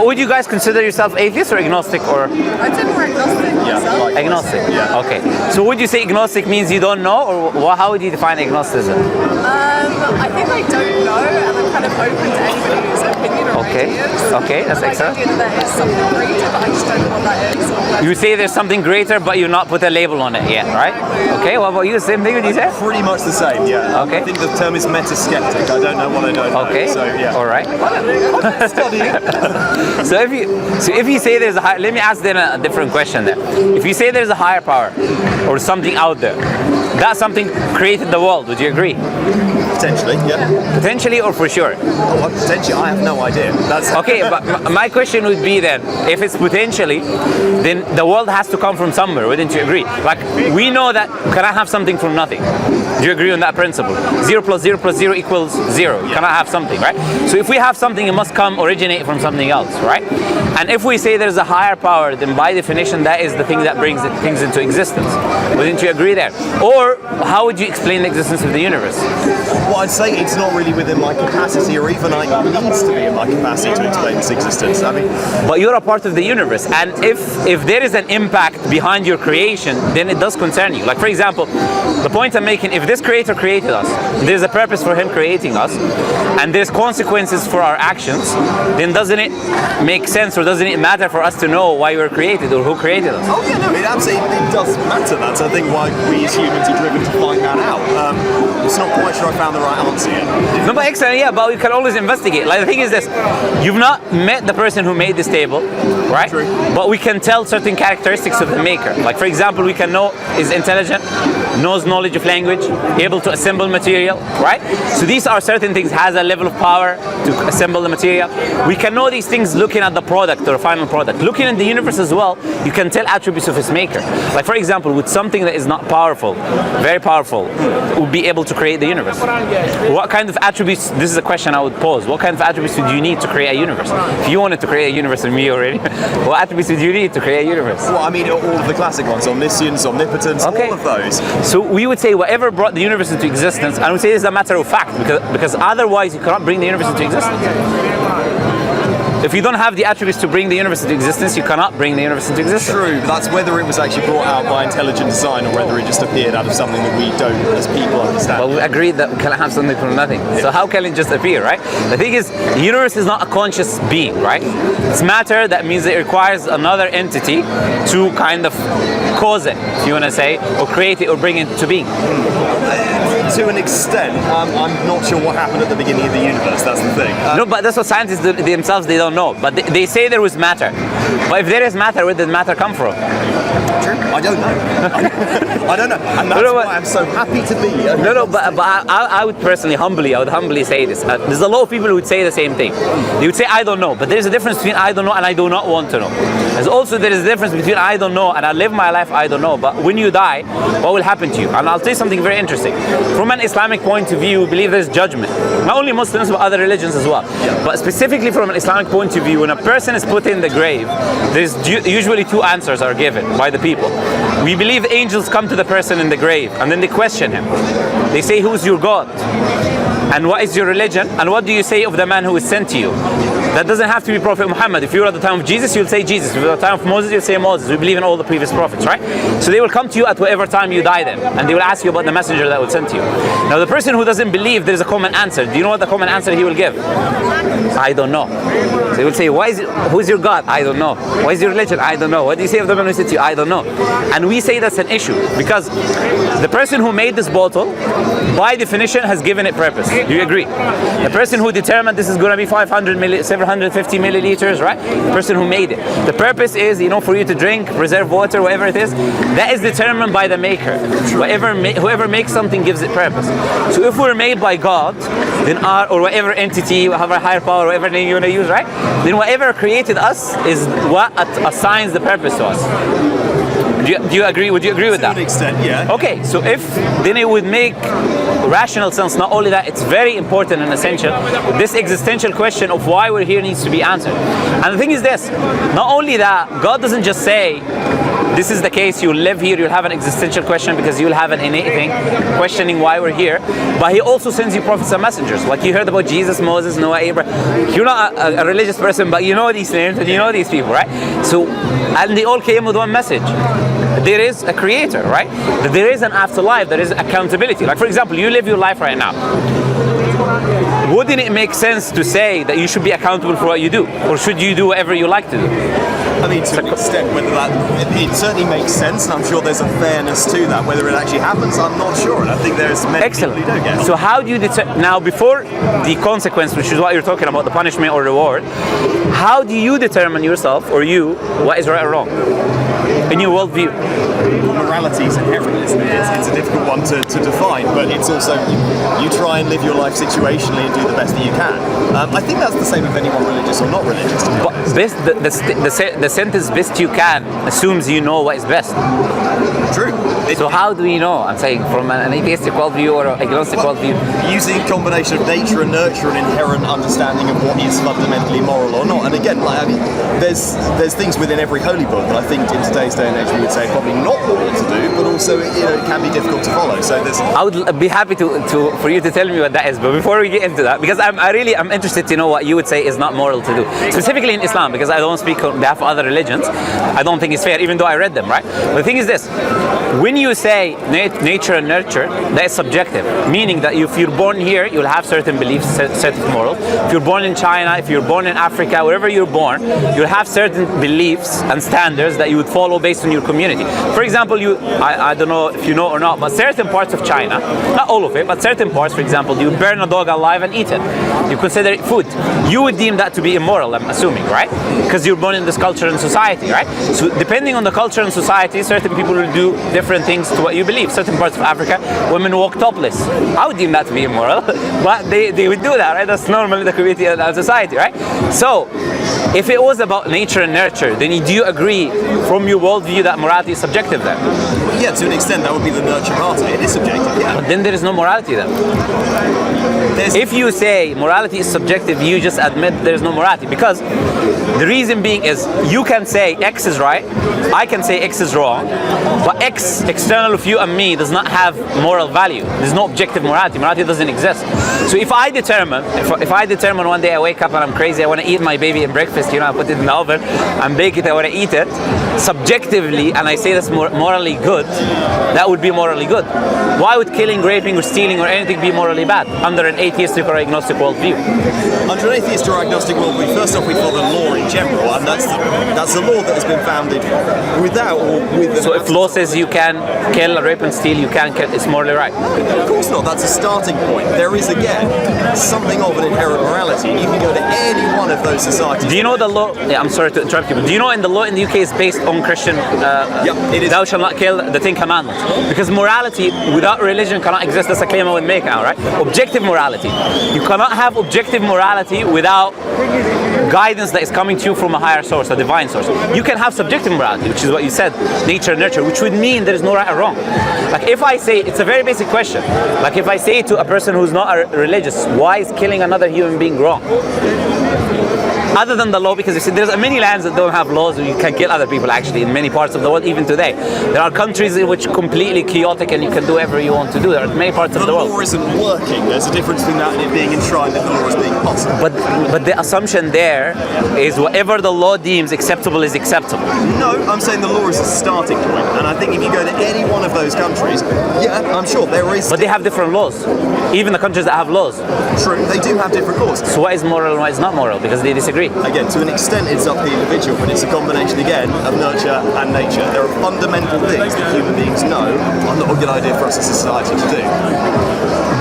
Would you guys consider yourself atheist or agnostic or? I'd say more agnostic myself. Agnostic? Yeah. Okay. So would you say agnostic means you don't know, or how would you define agnosticism? I think I don't know, and I'm kind of open to anybody's opinion or ideas. Okay, that's excellent. I think there is something greater, but I just don't know what that is. You say there's something greater, but you're not put a label on it yet, right? Okay, what about you? Same thing would you say? Pretty much the same, yeah. Okay. I think the term is meta-skeptic. I don't know what I don't know. Okay. So, yeah. All right. So if you say there's a higher, let me ask then a different question there. If you say there's a higher power or something out there, that something created the world, would you agree? Potentially, yeah. Potentially or for sure? Oh, potentially, I have no idea. That's Okay, but my question would be then, if it's potentially, then the world has to come from somewhere, wouldn't you agree? Like, we know that cannot have something from nothing. Do you agree on that principle? 0 plus 0 plus 0 equals 0. You cannot have something, right? So if we have something, it must originate from something else, right? And if we say there's a higher power, then by definition, that is the thing that brings things into existence. Wouldn't you agree there? Or how would you explain the existence of the universe? Well, I'd say it's not really within my capacity, or even like needs to be in my capacity to explain its existence. I mean, but you're a part of the universe, and if there is an impact behind your creation, then it does concern you. Like, for example, the point I'm making, if this creator created us, there's a purpose for him creating us, and there's consequences for our actions, then doesn't it make sense, or doesn't it matter for us to know why we were created or who created us? oh yeah, no, it absolutely does matter. That's, I think, why we as humans are driven to find that out. It's not quite sure I found the right answer yet. No, but excellent, yeah, but we can always investigate. Like, the thing is this, you've not met the person who made this table, right? True. But we can tell certain characteristics of the maker. Like, for example, we can know is intelligent, knows knowledge of language, able to assemble material, right? So these are certain things, has a level of power to assemble the material. We can know these things looking at the product or final product. Looking at the universe as well, you can tell attributes of its maker. Like, for example, with something that is not powerful, very powerful, would be able to create the universe. What kind of attributes, this is a question I would pose, what kind of attributes would you need to create a universe? If you wanted to create a universe in me already, what attributes would you need to create a universe? Well, I mean, all of the classic ones, omniscience, omnipotence, Okay. all of those. So we would say whatever brought the universe into existence, and we say this is a matter of fact, because otherwise you cannot bring the universe into existence. If you don't have the attributes to bring the universe into existence, you cannot bring the universe into existence. True, but that's whether it was actually brought out by intelligent design or whether it just appeared out of something that we don't, as people, understand. But we agreed that we cannot have something from nothing. So how can it just appear, right? The thing is, the universe is not a conscious being, right? It's matter, that means it requires another entity to kind of cause it, if you want to say, or create it or bring it to being. To an extent, I'm not sure what happened at the beginning of the universe, that's the thing. No, but that's what scientists themselves, they don't know. But they say there was matter. But if there is matter, where did matter come from? I don't know. I don't know. And that's No, why I'm so happy to be. No, but I would personally, I would humbly say this. There's a lot of people who would say the same thing. They would say, I don't know. But there's a difference between I don't know and I do not want to know. There's also, there is a difference between I don't know and I live my life I don't know. But when you die, what will happen to you? And I'll tell you something very interesting. From an Islamic point of view, we believe there's judgment. Not only Muslims, but other religions as well. But specifically from an Islamic point of view, when a person is put in the grave, there's usually two answers are given by the people. We believe angels come to the person in the grave and then they question him. They say, who's your God? And what is your religion? And what do you say of the man who is sent to you? That doesn't have to be Prophet Muhammad. If you're at the time of Jesus, you'll say Jesus. If you're at the time of Moses, you'll say Moses. We believe in all the previous prophets, right? So they will come to you at whatever time you die then. And they will ask you about the messenger that will send to you. Now the person who doesn't believe, there's a common answer. Do you know what the common answer he will give? I don't know. So they will say, who's your God? I don't know. What is your religion? I don't know. What do you say of the man who sent to you? I don't know. And we say that's an issue because the person who made this bottle, by definition, has given it purpose. Do you agree? The person who determined this is going to be 750 milliliters, right? The person who made it. The purpose is, for you to drink, preserve water, whatever it is. That is determined by the maker. Whoever makes something gives it purpose. So if we're made by God, then or whatever entity, whatever higher power, whatever name you want to use, right? Then whatever created us is what assigns the purpose to us. Do you agree? Would you agree with that? To an extent, yeah. Okay, so then it would make rational sense. Not only that, it's very important and essential. This existential question of why we're here needs to be answered. And the thing is this, not only that, God doesn't just say, this is the case, you'll live here, you'll have an existential question because you'll have an innate thing, questioning why we're here. But he also sends you prophets and messengers. Like you heard about Jesus, Moses, Noah, Abraham. You're not a religious person, but you know these names and you know these people, right? So, and they all came with one message. There is a creator, right? There is an afterlife, there is accountability. Like for example, you live your life right now. Wouldn't it make sense to say that you should be accountable for what you do? Or should you do whatever you like to do? I mean, to an extent, whether that, it certainly makes sense, and I'm sure there's a fairness to that. Whether it actually happens, I'm not sure, and I think there's many Excellent. people who don't get it. So how do you now, before the consequence, which is what you're talking about, the punishment or reward, how do you determine yourself, or you, what is right or wrong in your worldview? Morality is inherent, isn't it? It's a difficult one to define, but it's also, you try and live your life situationally and do the best that you can. I think that's the same with anyone religious or not religious. But best, the sentence "best you can" assumes you know what is best. True. So how do we know? I'm saying from an atheistic worldview or an agnostic worldview. Using a combination of nature and nurture and inherent understanding of what is fundamentally moral or not. And again, like, I mean, there's things within every holy book that I think in today's day and age we would say probably not moral to do, but also it can be difficult to follow. So there's. I would be happy for you to tell me what that is, but before we get into that, because I'm interested to know what you would say is not moral to do, specifically in Islam, because I don't speak on behalf of other religions. I don't think it's fair, even though I read them, right? But the thing is this: when you say nature and nurture, that is subjective, meaning that if you're born here, you'll have certain beliefs, certain morals. If you're born in China, if you're born in Africa, wherever you're born, you'll have certain beliefs and standards that you would follow based on your community. For example, I don't know if you know or not, but certain parts of China, not all of it, but certain parts, for example, you burn a dog alive and eat it. You consider it food. You would deem that to be immoral, I'm assuming, right? Because you're born in this culture and society, right? So depending on the culture and society, certain people will do different things to what you believe. Certain parts of Africa, women walk topless. I would deem that to be immoral, but they would do that, right? That's normal in the community and our society, right? So, if it was about nature and nurture, then do you agree from your worldview that morality is subjective then? Yeah, to an extent that would be the nurture part of it. It is subjective, yeah. But then there is no morality then. If you say morality is subjective, you just admit there's no morality. Because the reason being is you can say X is right, I can say X is wrong, but X external of you and me does not have moral value. There's no objective morality. Morality doesn't exist. So if I determine one day I wake up and I'm crazy, I want to eat my baby in breakfast, I put it in the oven and bake it, I want to eat it, subjectively, and I say that's morally good, that would be morally good. Why would killing, raping, or stealing or anything be morally bad under an atheistic or agnostic worldview? Under an atheist or agnostic worldview, first off we follow the law in general, and that's the law that has been founded without or with. So if law says you can kill, rape, and steal, you can kill, it's morally right? Of course not. That's a starting point. There is again something of an inherent morality. You can go to any one of those societies. Do you know the law? Yeah, I'm sorry to interrupt you, but do you know in the law in the UK is based on Christian? It is. Thou shalt not kill, the 10 Commandments. Because morality without religion cannot exist. That's a claim I would make now, right? Objective morality. You cannot have objective morality without guidance that is coming to you from a higher source, a divine source. You can have subjective morality, which is what you said, nature and nurture, which would mean there is no right or wrong. Like if I say, it's a very basic question. Like if I say to a person who's not religious, why is killing another human being wrong? Other than the law, because you see, there's many lands that don't have laws where you can kill other people actually in many parts of the world, even today. There are countries in which completely chaotic and you can do whatever you want to do. There are many parts of the world. The law isn't working. There's a difference between that and it being enshrined that the law is being passed. But the assumption there is whatever the law deems acceptable is acceptable. No, I'm saying the law is a starting point, and I think if you go to any one of those countries, yeah, I'm sure there is. But they have different laws. Even the countries that have laws. True, they do have different laws. So what is moral and what is not moral? Because they disagree. Again, to an extent it's up to the individual, but it's a combination again of nurture and nature. There are fundamental things that human beings know are not a good idea for us as a society to do.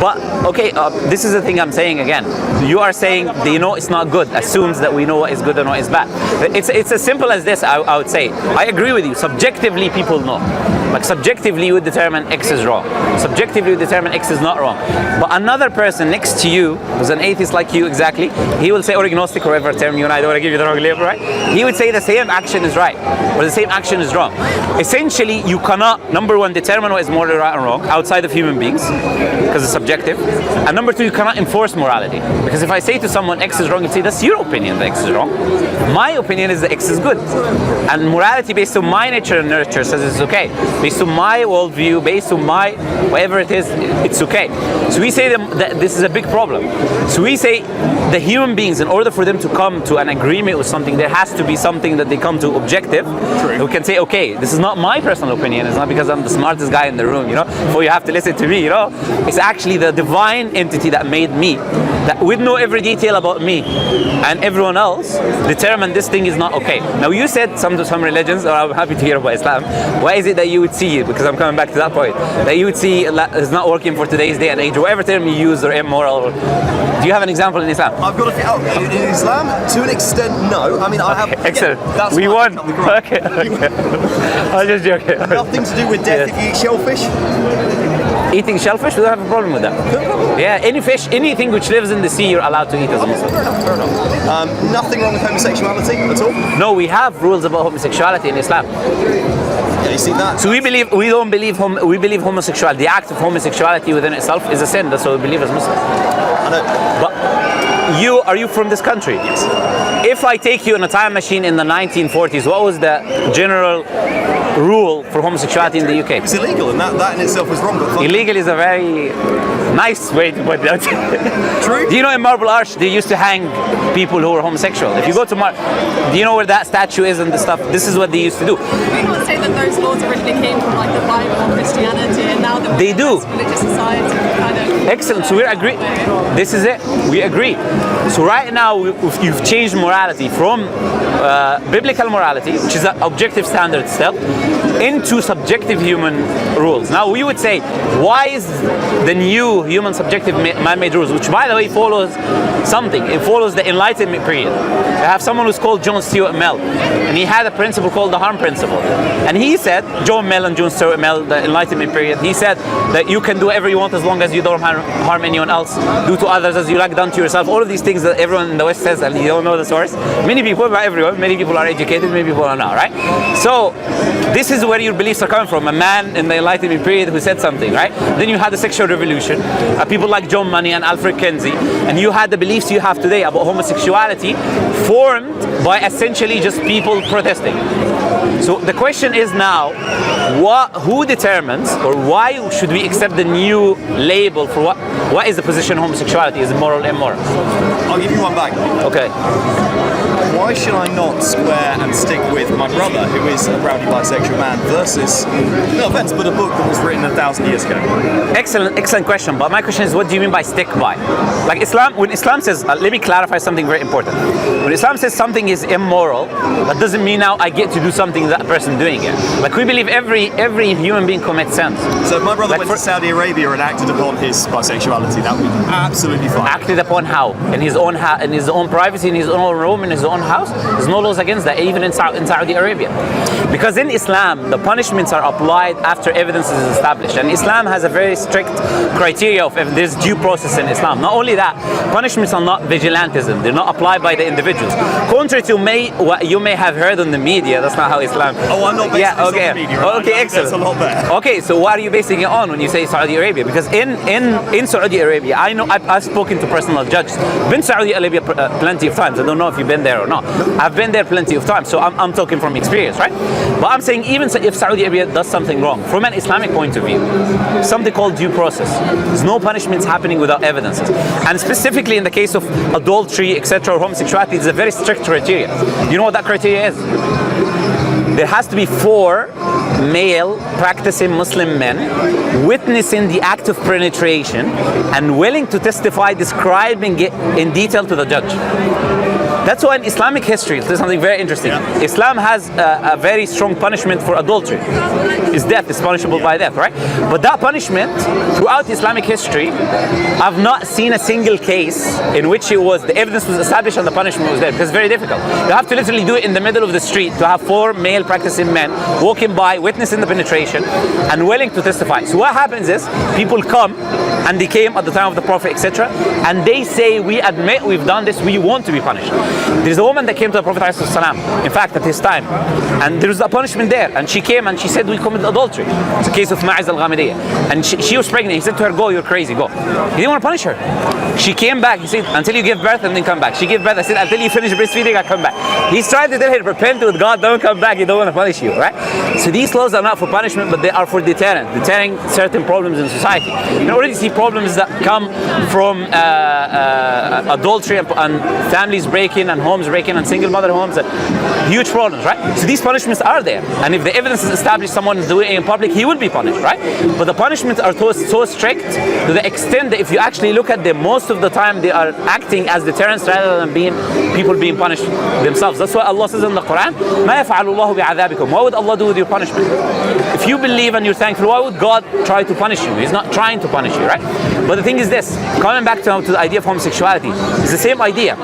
But, okay, this is the thing I'm saying again. You are saying they know it's not good, assumes that we know what is good and what is bad. It's as simple as this, I would say. I agree with you. Subjectively, people know. Like subjectively you would determine X is wrong. Subjectively you would determine X is not wrong. But another person next to you, who's an atheist like you exactly, he will say, or agnostic, or whatever term you and I don't want to give you the wrong label, right? He would say the same action is right, or the same action is wrong. Essentially, you cannot, number one, determine what is morally right and wrong outside of human beings, because it's subjective. And number two, you cannot enforce morality. Because if I say to someone X is wrong, you say, that's your opinion that X is wrong. My opinion is that X is good. And morality based on my nature and nurture says it's okay. Based on my worldview, based on my, whatever it is, it's okay. So we say that this is a big problem. So we say the human beings, in order for them to come to an agreement with something, there has to be something that they come to objective. True. We can say, okay, this is not my personal opinion. It's not because I'm the smartest guy in the room, you know, or you have to listen to me, you know. It's actually the divine entity that made me, that would know every detail about me and everyone else, determined this thing is not okay. Now you said some religions, or I'm happy to hear about Islam, why is it that you would see, because I'm coming back to that point, that you would see it's not working for today's day and age, whatever term you use, or immoral? Do you have an example in Islam? I've got in Islam, to an extent, no. I mean, I have. Excellent. That's we won. Okay. I was just joking. Nothing to do with death if you eat shellfish. Eating shellfish, we don't have a problem with that. Yeah, any fish, anything which lives in the sea, you're allowed to eat as a Muslim. Fair enough. Nothing wrong with homosexuality at all? No, we have rules about homosexuality in Islam. Yeah, you see that? So we believe homosexuality, the act of homosexuality within itself is a sin. That's what we believe as Muslims. I know. But are you from this country? Yes. If I take you in a time machine in the 1940s, what was the general rule for homosexuality in the UK? It's illegal, and that in itself was wrong. But illegal is a very nice way to put it out. True. Do you know in Marble Arch they used to hang people who were homosexual? If you go to do you know where that statue is and the stuff? This is what they used to do. We not say that those laws originally came from like the Bible or Christianity, and now that they do. Religious society kind of. Excellent. So we agree. This is it. We agree. So right now you've changed morality from biblical morality, which is an objective standard itself, into subjective human rules. Now we would say, why is the new human subjective man-made rules, which by the way follows something, it follows the Enlightenment period. I have someone who's called John Stuart Mill, and he had a principle called the harm principle. And he said, John Mill and John Stuart Mill, the Enlightenment period, he said that you can do whatever you want as long as you don't harm anyone else, do to others as you like done to yourself. All of these things that everyone in the West says, and you don't know the source. Many people, not everyone, many people are educated, many people are not, right? So this is where your beliefs are coming from. A man in the Enlightenment period who said something, right? Then you had the sexual revolution, people like John Money and Alfred Kinsey, and you had the beliefs you have today about homosexuality formed by essentially just people protesting. So the question is now, who determines, or why should we accept the new label for what is the position of homosexuality? Is it moral or immoral? I'll give you one back. Okay. Why should I not square and stick with my brother, who is a rowdy bisexual man, versus, no offense, but a book that was written 1,000 years ago? Excellent question. But my question is, what do you mean by stick by? Like Islam, when Islam says, let me clarify something very important. When Islam says something is immoral, that doesn't mean now I get to do something that person doing it. Like we believe every human being commits sins. So if my brother went to Saudi Arabia and acted upon his bisexuality, that would be absolutely fine. Acted upon how? In his own privacy, in his own room, in his own house? There's no laws against that, even in Saudi Arabia. Because in Islam, the punishments are applied after evidence is established. And Islam has a very strict criteria of there's due process in Islam. Not only that, punishments are not vigilantism. They're not applied by the individuals. Contrary to what you may have heard on the media, that's not how Islam... Oh, I'm not basing this on the media. Right? Okay, excellent. That's a lot better. Okay, so what are you basing it on when you say Saudi Arabia? Because in Saudi Arabia, I know I've spoken to personal judges. Been Saudi Arabia plenty of times. I don't know if you've been there or not. I've been there plenty of times, so I'm talking from experience, right? But I'm saying even if Saudi Arabia does something wrong, from an Islamic point of view, something called due process. There's no punishments happening without evidences. And specifically in the case of adultery, etc., or homosexuality, it's a very strict criteria. You know what that criteria is? There has to be 4 male practicing Muslim men witnessing the act of penetration and willing to testify describing it in detail to the judge. That's why in Islamic history, there's something very interesting. Islam has a very strong punishment for adultery. It's death, it's punishable by death, right? But that punishment, throughout Islamic history, I've not seen a single case in which the evidence was established and the punishment was there, because it's very difficult. You have to literally do it in the middle of the street to have 4 male practicing men walking by, witnessing the penetration, and willing to testify. So what happens is, people come, and they came at the time of the Prophet, etc., and they say, we admit we've done this, we want to be punished. There's a woman that came to the Prophet ﷺ, in fact at his time, and there was a punishment there, and she came and she said, we committed adultery. It's a case of Ma'iz al-Ghamidiyya, and she was pregnant. He said to her, go, you're crazy, go. He didn't want to punish her. She came back. He said, until you give birth and then come back. She gave birth. I said, until you finish breastfeeding, I come back. He's trying to tell her, repent with God, don't come back, he don't want to punish you, right? So these laws are not for punishment, but they are for deterring certain problems in society. You already see problems that come from adultery and families breaking and homes breaking and single mother homes, huge problems, right? So these punishments are there, and if the evidence is established someone is doing it in public, he will be punished, right? But the punishments are so strict to the extent that if you actually look at them, most of the time they are acting as deterrents rather than being people being punished themselves. That's why Allah says in the Quran, مَا يَفْعَلُ اللَّهُ بِعَذَابِكُمْ. What would Allah do with your punishment? If you believe and you're thankful, why would God try to punish you? He's not trying to punish you, right? But the thing is this, coming back to the idea of homosexuality, it's the same idea.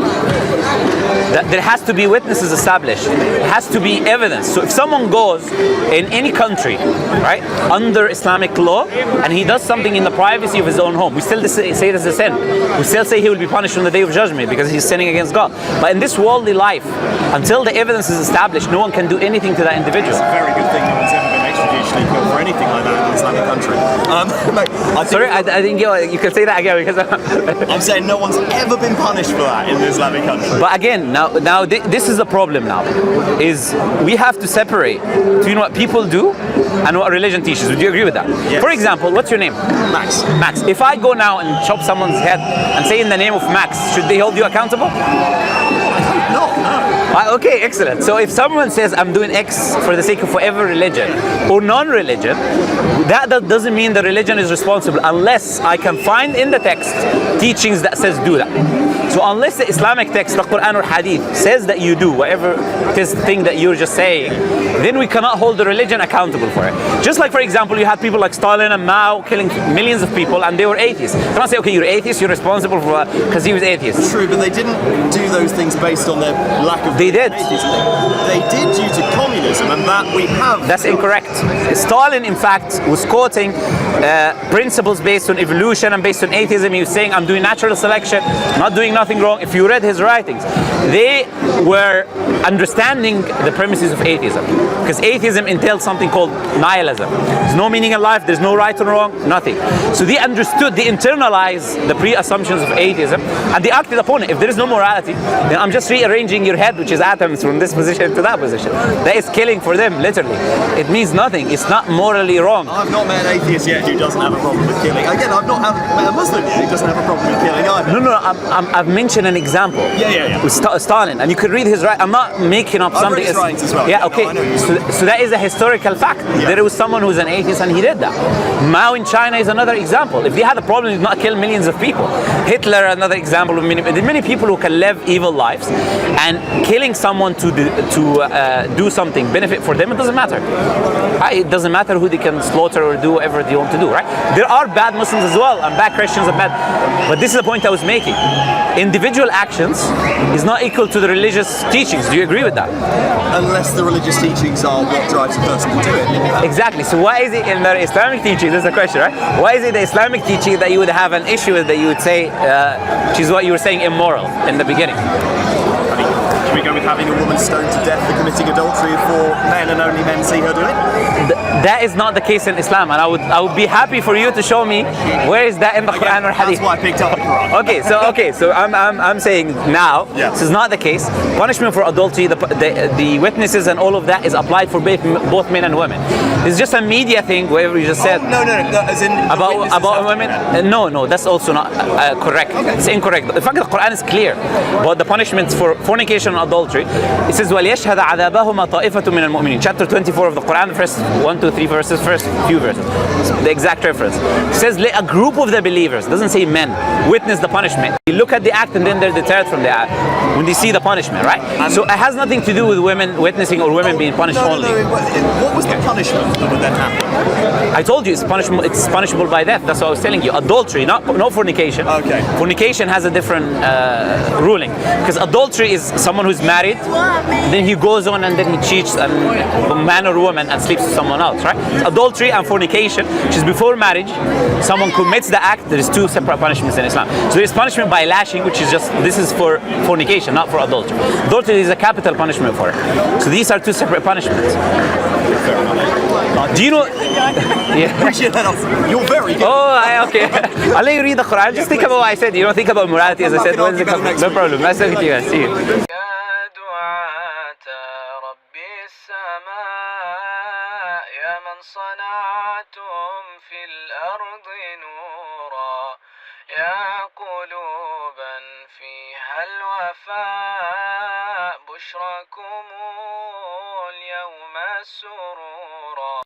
That there has to be witnesses established. There has to be evidence. So if someone goes in any country, right, under Islamic law, and he does something in the privacy of his own home, we still say it is a sin. We still say he will be punished on the day of judgment because he's sinning against God. But in this worldly life, until the evidence is established, no one can do anything to that individual. It's a very good thing no one's ever been extrajudicially killed for anything like that in an Islamic country. Sorry, I think you can say that again because I'm saying no one's ever been punished for that in the Islamic country. But again, now this is the problem now, is we have to separate between what people do and what religion teaches. Would you agree with that? Yes. For example, what's your name? Max. Max. If I go now and chop someone's head and say in the name of Max, should they hold you accountable? No. Okay, excellent. So if someone says I'm doing X for the sake of whatever religion or non-religion, that doesn't mean the religion is responsible unless I can find in the text teachings that says do that. So unless the Islamic text, the Quran or Hadith, says that you do whatever it is the thing that you're just saying, then we cannot hold the religion accountable for it. Just like, for example, you had people like Stalin and Mao killing millions of people and they were atheists. You cannot say, okay, you're atheist, you're responsible for because he was atheist. True, but they didn't do those things based on their lack of They did. atheism. They did due to communism, and that we have. That's incorrect. Stalin, in fact, was quoting principles based on evolution and based on atheism. He was saying, I'm doing natural selection, not doing nothing wrong. If you read his writings, they were understanding the premises of atheism, because atheism entails something called nihilism. There's no meaning in life, there's no right or wrong, nothing. So they understood, they internalized the pre-assumptions of atheism, and they acted upon it. If there is no morality, then I'm just rearranging your head, which is atoms, from this position to that position. That is killing for them, literally. It means nothing. It's not morally wrong. I've not met an atheist yet who doesn't have a problem with killing. Again, I've not met a Muslim yet who doesn't have a problem with killing either. No, I've mentioned an example. Yeah. With Stalin, and you could read his right. I'm not making up something. I've read his writings as well. Yeah, okay. No, I know. So that is a historical fact. Yeah. There was someone who's an atheist and he did that. Mao in China is another example. If they had a problem, they did not kill millions of people. Hitler, another example of many people who can live evil lives, and killing someone to do something benefit for them, it doesn't matter. It doesn't matter who they can slaughter or do whatever they want to do, right? There are bad Muslims as well, and bad Christians and bad. But this is the point I was making. Individual actions is not equal to the religious teachings. Do you agree with that? Unless the religious teachings are what drives a person to do it. Exactly. So why is it in the Islamic teaching, this is the question, right? Why is it the Islamic teaching that you would have an issue with, that you would say, which is what you were saying, immoral in the beginning? Should we go with having a woman stoned to death for committing adultery for men and only men see her do it? That is not the case in Islam, and I would be happy for you to show me where is that in the Quran or Hadith. That's why I picked up the Quran. Okay, so I'm saying now, this is not the case. Punishment for adultery, the witnesses and all of that is applied for both men and women. It's just a media thing, whatever you just said. No, as in about women. No, that's also not correct. Okay. It's incorrect. In fact, the Quran is clear about the punishments for fornication and adultery, it says وَلْيَشْهَدَ عَذَابَهُمَا طَائِفَةٌ مِنَ الْمُؤْمِنِينَ. Chapter 24 of the Quran, first 1 to 3 verses, first few verses. The exact reference. It says let a group of the believers, doesn't say men, witness the punishment. You look at the act and then they're deterred from the act when they see the punishment, right? So it has nothing to do with women witnessing or women being punished only. What was the punishment that would then happen? I told you it's punishable by death. That's what I was telling you. Adultery, not fornication. Okay. Fornication has a different ruling, because adultery is someone who's married, then he goes on and then he cheats, and a man or woman, and sleeps with someone else, right? Adultery and fornication, which is before marriage, someone commits the act. There is two separate punishments in Islam. So there is punishment by lashing, which is just, this is for fornication, not for adultery. Adultery is a capital punishment for it. So these are two separate punishments. Do you know? Yeah. You're very good. Oh, okay. I'll let you read the Quran. Just think about what I said. You don't think about morality as I said. When does it come? No problem. Nice talking to you guys. See you. يا قلوبا فيها الوفاء بشركم اليوم السرورا.